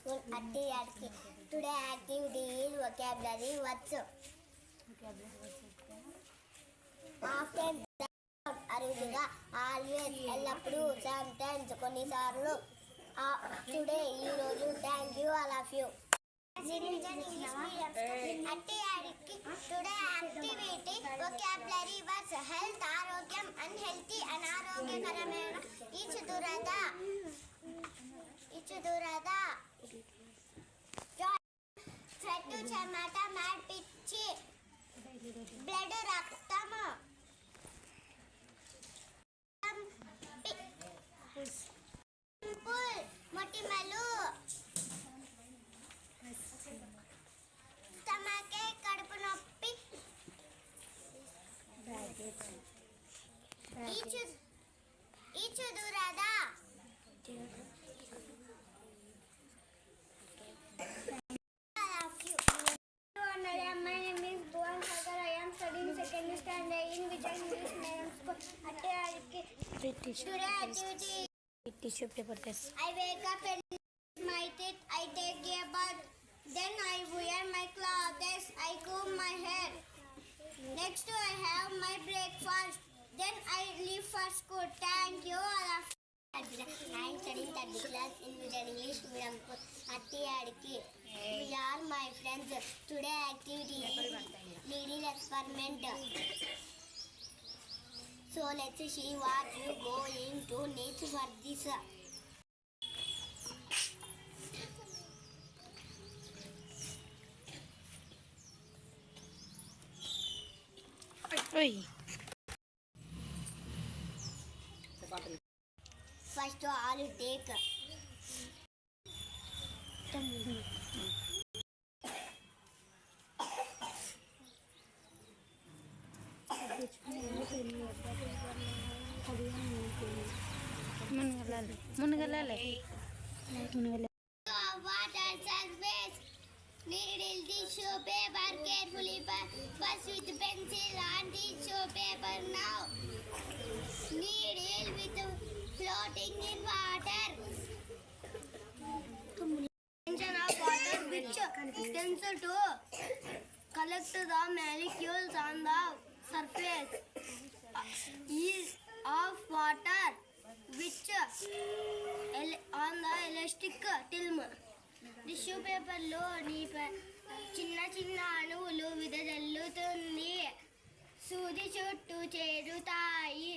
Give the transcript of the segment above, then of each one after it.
school at today activity is vocabulary words. Often అరుదుగా always ఎల్లప్పుడూ sometimes కొన్నిసార్లు today ఈరోజు thank you all of you today activity vocabulary words health ఆరోగ్యం unhealthy అనారోగ్యకరమైన each దురద చెట్టు చెమట మ్యాట్ పిచ్చి బ్లడ్ రక్తము పింపుల్ మొటిమలు స్టమక్ కడుపు నొప్పి ఈచు దురద Tissue paper test. I wake up and brush my teeth. I take a bath. Then I wear my clothes. I comb my hair. Next I have my breakfast. Then I leave for school. Thank you all of you. I am studying 3rd class in Vision English Medium School. Attiyadiki. We are my friends. Today activity is needle experiment. So let's see what you going to need for this. Oi. First of all, you take మునగలాలి water, surface, needle, tissue paper, carefully brush with pencil and tissue paper. Now needle with floating in water. Tension of water which tends to collect the molecules on the surface is of water which on the elastic film. Tissue పేపర్లో చిన్న చిన్న అణువులు విదజల్లుతుంది. సూది చుట్టూ చేరుతాయి.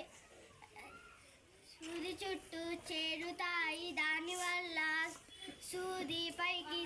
దానివల్ల సూది పైకి